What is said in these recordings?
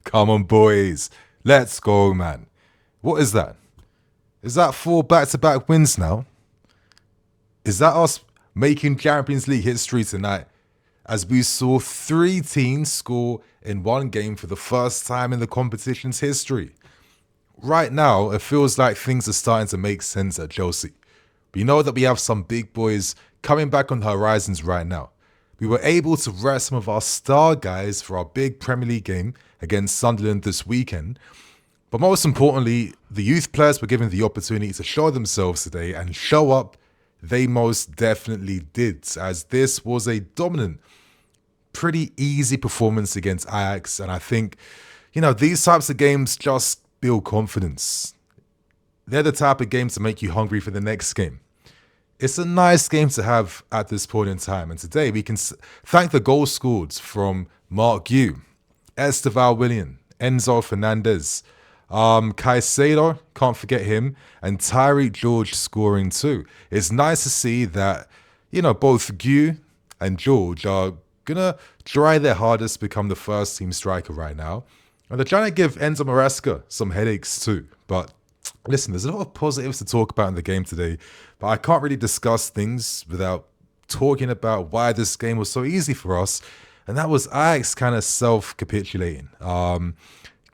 Come on, boys. Let's go, man. What is that? Is that 4 back-to-back wins now? Is that us making Champions League history tonight? As we saw 3 teams score in one game for the first time in the competition's history. Right now, it feels like things are starting to make sense at Chelsea. We know that we have some big boys coming back on the horizons right now. We were able to rest some of our star guys for our big Premier League game against Sunderland this weekend. But most importantly, the youth players were given the opportunity to show themselves today and show up. They most definitely did, as this was a dominant, pretty easy performance against Ajax. And I think, these types of games just build confidence. They're the type of games to make you hungry for the next game. It's a nice game to have at this point in time. And today we can thank the goal scored from Marc, Estevao Willian, Enzo Fernandez, Caicedo, can't forget him, and Tyrique scoring too. It's nice to see that, both Guiu and George are going to try their hardest to become the first team striker right now. And they're trying to give Enzo Maresca some headaches too. But listen, there's a lot of positives to talk about in the game today, but I can't really discuss things without talking about why this game was so easy for us. And that was Ajax kind of self-capitulating.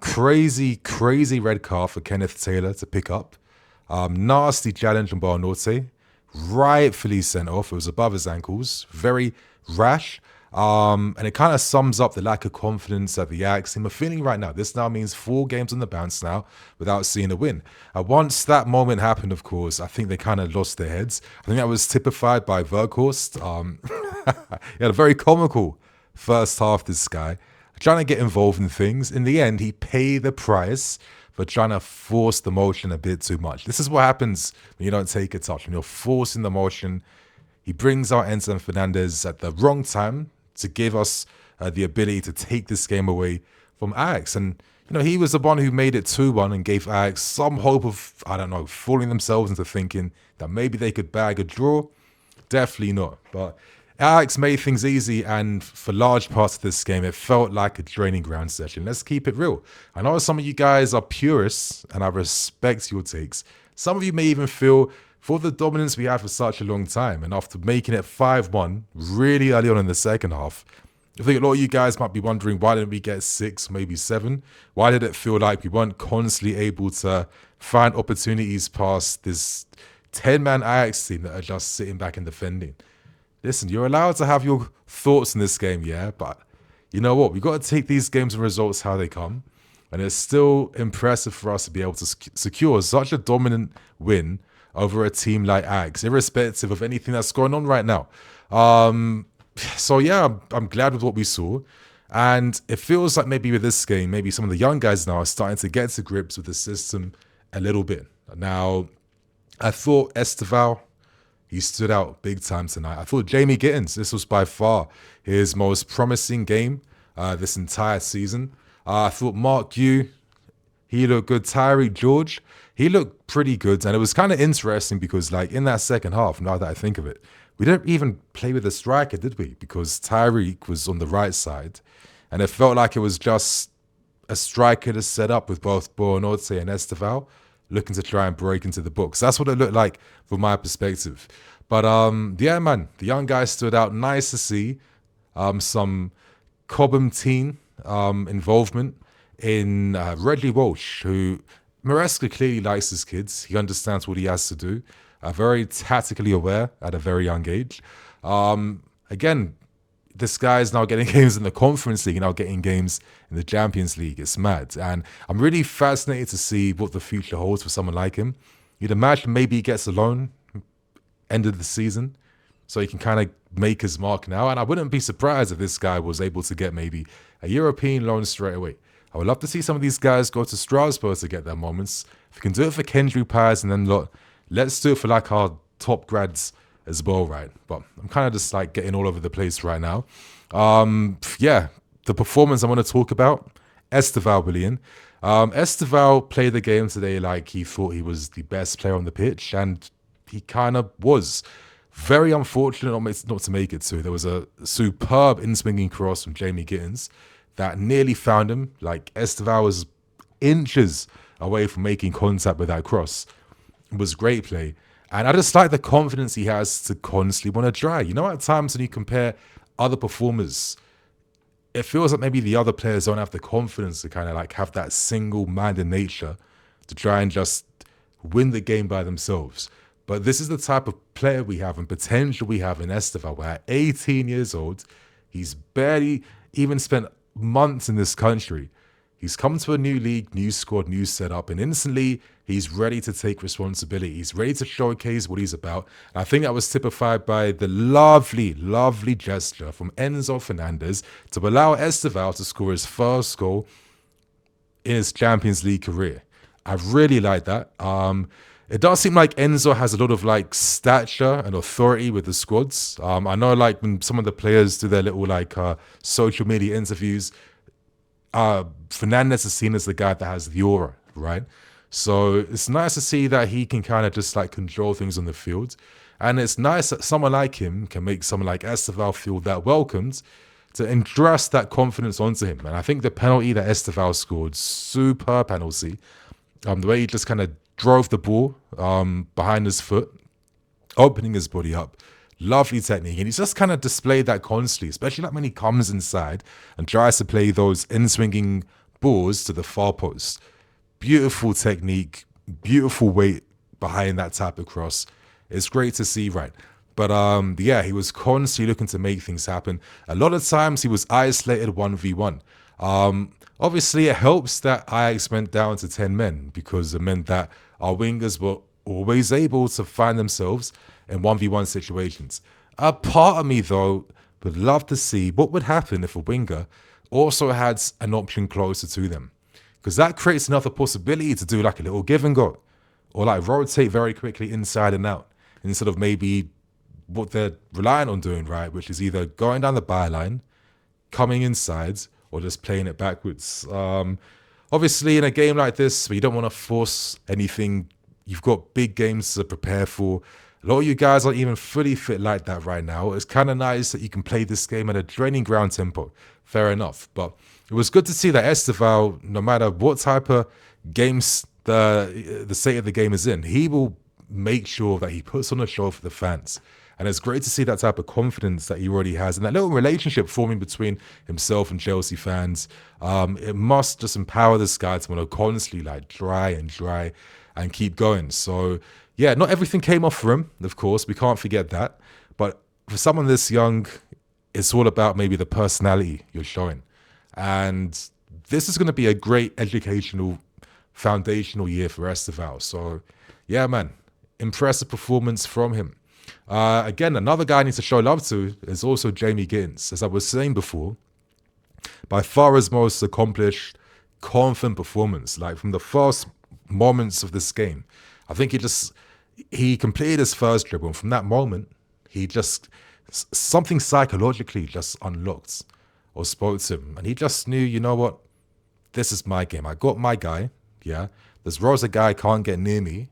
Crazy red card for Kenneth Taylor to pick up. Nasty challenge on Buonanotte. Rightfully sent off. It was above his ankles. Very rash. And it kind of sums up the lack of confidence that the Ajax team are feeling right now. This now means 4 games on the bounce now without seeing a win. Once that moment happened, of course, I think they kind of lost their heads. I think that was typified by Weghorst. He had a very comical first half, this guy, trying to get involved in things. In the end, he paid the price for trying to force the motion a bit too much. This is what happens when you don't take a touch. When you're forcing the motion, he brings out Enzo Fernandez at the wrong time to give us the ability to take this game away from Ajax. And, he was the one who made it 2-1 and gave Ajax some hope of, fooling themselves into thinking that maybe they could bag a draw. Definitely not. But Ajax made things easy, and for large parts of this game, it felt like a training ground session. Let's keep it real. I know some of you guys are purists, and I respect your takes. Some of you may even feel, for the dominance we had for such a long time, and after making it 5-1 really early on in the second half, I think a lot of you guys might be wondering, why didn't we get 6, maybe 7? Why did it feel like we weren't constantly able to find opportunities past this 10-man Ajax team that are just sitting back and defending? Listen, you're allowed to have your thoughts in this game, yeah? But you know what? We've got to take these games and results how they come. And it's still impressive for us to be able to secure such a dominant win over a team like Ajax, irrespective of anything that's going on right now. So yeah, I'm glad with what we saw. And it feels like maybe with this game, maybe some of the young guys now are starting to get to grips with the system a little bit. Now, I thought Estevao, he stood out big time tonight. I thought Jamie Gittens, this was by far his most promising game this entire season. I thought Marc, he looked good. Tyrique, he looked pretty good. And it was kind of interesting because, in that second half, now that I think of it, we didn't even play with a striker, did we? Because Tyrique was on the right side. And it felt like it was just a striker to set up with both Buonanotte and Estevao, looking to try and break into the box. That's what it looked like from my perspective. But yeah, man, the young guys stood out. Nice to see some Cobham team involvement in Reggie Walsh, who Maresca clearly likes his kids. He understands what he has to do. Very tactically aware at a very young age. Again, this guy is now getting games in the Conference League, now getting games in the Champions League. It's mad. And I'm really fascinated to see what the future holds for someone like him. You'd imagine maybe he gets a loan end of the season, so he can kind of make his mark now. And I wouldn't be surprised if this guy was able to get maybe a European loan straight away. I would love to see some of these guys go to Strasbourg to get their moments. If we can do it for Kendry Pires, and then look, let's do it for our top grads as well, right? But I'm kind of just getting all over the place right now. Yeah, the performance I want to talk about, Estevao Willian. Estevao played the game today like he thought he was the best player on the pitch, and he kind of was. Very unfortunate not to make it to. There was a superb in-swinging cross from Jamie Gittens that nearly found him. Like, Estevao was inches away from making contact with that cross. It was great play. And I just like the confidence he has to constantly want to try. You know, at times when you compare other performers, it feels like maybe the other players don't have the confidence to kind of like have that single-minded nature to try and just win the game by themselves. But this is the type of player we have and potential we have in Estevao, where at 18 years old, he's barely even spent months in this country. He's come to a new league, new squad, new setup, and instantly he's ready to take responsibility. He's ready to showcase what he's about. And I think that was typified by the lovely, lovely gesture from Enzo Fernandez to allow Estevao to score his first goal in his Champions League career. I really like that. It does seem like Enzo has a lot of like stature and authority with the squads. I know like when some of the players do their little like social media interviews, Fernandez is seen as the guy that has the aura, right? So it's nice to see that he can kind of just like control things on the field. And it's nice that someone like him can make someone like Estevao feel that welcomed to entrust that confidence onto him. And I think the penalty that Estevao scored, super penalty, the way he just kind of drove the ball behind his foot, opening his body up. Lovely technique. And he's just kind of displayed that constantly, especially like when he comes inside and tries to play those in-swinging balls to the far post. Beautiful technique, beautiful weight behind that type of cross. It's great to see, right? But yeah, he was constantly looking to make things happen. A lot of times he was isolated 1v1. Obviously, it helps that Ajax went down to 10 men because it meant that our wingers were always able to find themselves in 1v1 situations. A part of me, though, would love to see what would happen if a winger also had an option closer to them. Because that creates another possibility to do like a little give and go. Or like rotate very quickly inside and out. Instead of maybe what they're relying on doing, right? Which is either going down the byline, coming inside, or just playing it backwards. Obviously, in a game like this, where you don't want to force anything, you've got big games to prepare for. A lot of you guys aren't even fully fit like that right now. It's kind of nice that you can play this game at a draining ground tempo. Fair enough. But it was good to see that Estevao, no matter what type of games the state of the game is in, he will make sure that he puts on a show for the fans. And it's great to see that type of confidence that he already has and that little relationship forming between himself and Chelsea fans. It must just empower this guy to want to constantly like try and keep going. So yeah, not everything came off for him, of course. We can't forget that. But for someone this young, it's all about maybe the personality you're showing. And this is going to be a great educational, foundational year for Estevao. So yeah, man, impressive performance from him. Again, another guy I need to show love to is also Jamie Gittens. As I was saying before, by far his most accomplished, confident performance. Like from the first moments of this game, I think he completed his first dribble. And from that moment, he just, something psychologically just unlocked or spoke to him. And he just knew, you know what, this is my game. I got my guy, yeah. This Rosa guy can't get near me.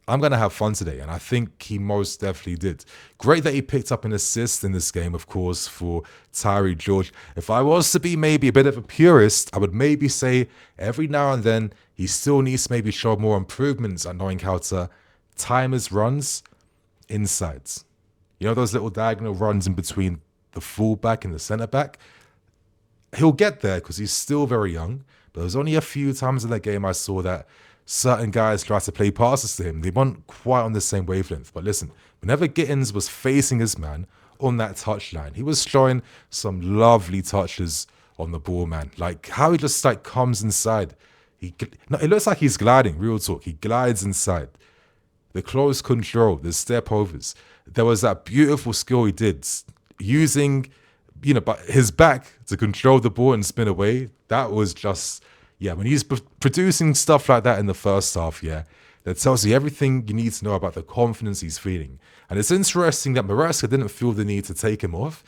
I'm going to have fun today, and I think he most definitely did. Great that he picked up an assist in this game, of course, for Tyrique George. If I was to be maybe a bit of a purist, I would maybe say every now and then he still needs to maybe show more improvements at knowing how to time his runs inside. You know those little diagonal runs in between the fullback and the centre-back? He'll get there because he's still very young, but there's only a few times in that game I saw that certain guys try to play passes to him. They weren't quite on the same wavelength. But listen, whenever Gittens was facing his man on that touchline, he was showing some lovely touches on the ball, man. Like how he just like comes inside. It looks like he's gliding, real talk. He glides inside. The close control, the step overs. There was that beautiful skill he did using, but his back to control the ball and spin away. That was just... yeah, when he's producing stuff like that in the first half, yeah, that tells you everything you need to know about the confidence he's feeling. And it's interesting that Maresca didn't feel the need to take him off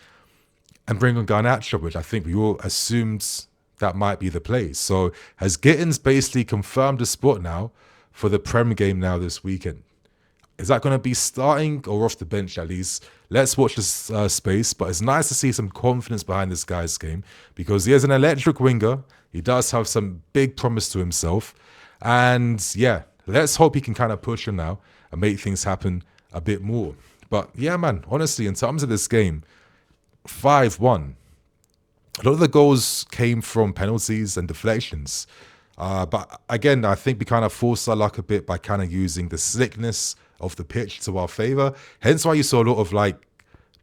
and bring on Garnacho, which I think we all assumed that might be the play. So has Gittens basically confirmed a spot now for the Prem game now this weekend? Is that going to be starting or off the bench at least? Let's watch this space. But it's nice to see some confidence behind this guy's game because he is an electric winger. He does have some big promise to himself. And yeah, let's hope he can kind of push him now and make things happen a bit more. But yeah, man, honestly, in terms of this game, 5-1. A lot of the goals came from penalties and deflections. But again, I think we kind of forced our luck a bit by kind of using the slickness of the pitch to our favor. Hence why you saw a lot of like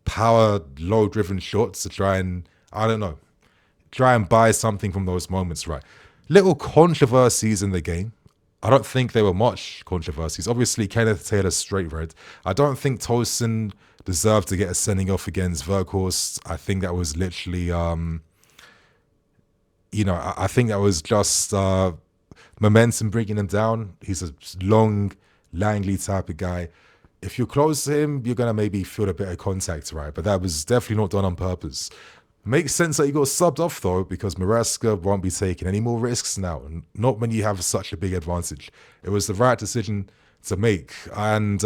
power, low-driven shots to try and, I don't know, try and buy something from those moments, right? Little controversies in the game. I don't think there were much controversies. Obviously, Kenneth Taylor straight red. I don't think Tosin deserved to get a sending off against Verkhorst. I think that was literally, I think that was just momentum bringing him down. He's a long, Langley type of guy. If you're close to him, you're going to maybe feel a bit of contact, right? But that was definitely not done on purpose. Makes sense that he got subbed off, though, because Maresca won't be taking any more risks now. Not when you have such a big advantage. It was the right decision to make. And,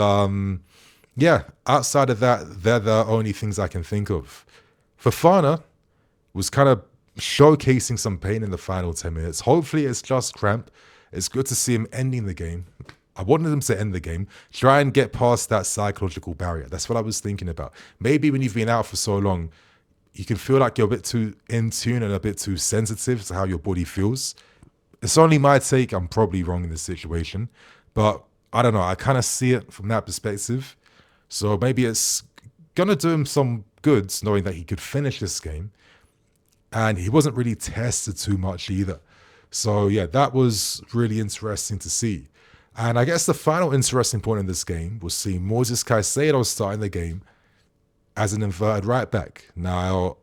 yeah, outside of that, they're the only things I can think of. Fofana was kind of showcasing some pain in the final 10 minutes. Hopefully it's just cramp. It's good to see him ending the game. I wanted him to end the game, try and get past that psychological barrier. That's what I was thinking about. Maybe when you've been out for so long, you can feel like you're a bit too in tune and a bit too sensitive to how your body feels. It's only my take. I'm probably wrong in this situation, but I don't know. I kind of see it from that perspective. So maybe it's going to do him some good knowing that he could finish this game. And he wasn't really tested too much either. So yeah, that was really interesting to see. And I guess the final interesting point in this game was seeing Moises Caicedo starting the game as an inverted right back. Now,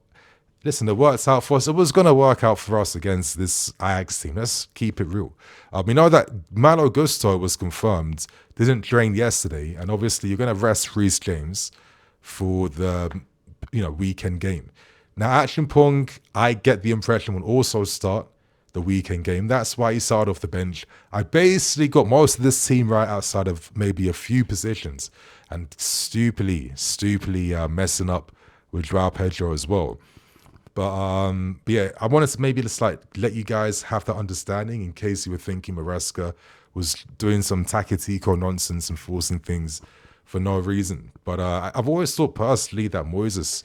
listen, it worked out for us. It was going to work out for us against this Ajax team. Let's keep it real. We know that Malo Gusto was confirmed, didn't train yesterday. And obviously, you're going to rest Reece James for the weekend game. Now, Achampong, I get the impression, will also start the weekend game. That's why he started off the bench. I basically got most of this team right outside of maybe a few positions and stupidly messing up with Joao Pedro as well. But yeah, I wanted to maybe just like let you guys have that understanding in case you were thinking Maresca was doing some Takatico nonsense and forcing things for no reason. But I've always thought personally that Moises,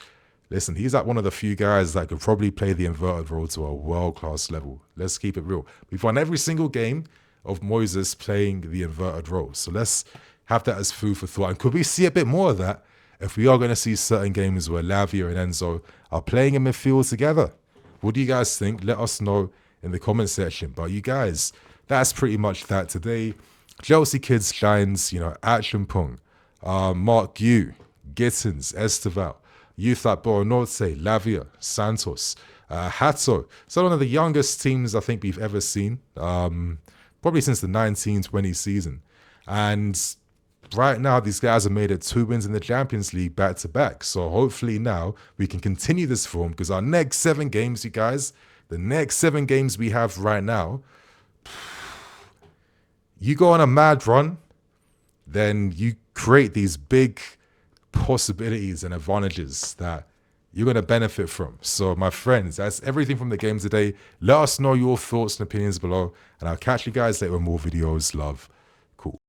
listen, he's like one of the few guys that could probably play the inverted role to a world-class level. Let's keep it real. We've won every single game of Moises playing the inverted role. So let's have that as food for thought. And could we see a bit more of that if we are going to see certain games where Lavia and Enzo are playing in midfield together? What do you guys think? Let us know in the comment section. But you guys, that's pretty much that today. Chelsea Kids shines, Achampong, Marc, Guiu, Gittens, Estevao, youth like Buonanotte, Lavia, Santos, Hato. So one of the youngest teams I think we've ever seen, probably since the 1920 season. And right now, these guys have made it 2 wins in the Champions League back-to-back. So hopefully now we can continue this form because our next 7 games, you guys, the next 7 games we have right now, you go on a mad run, then you create these big possibilities and advantages that you're going to benefit from. So my friends, that's everything from the game today. Let us know your thoughts and opinions below, and I'll catch you guys later with more videos. Love. Cool.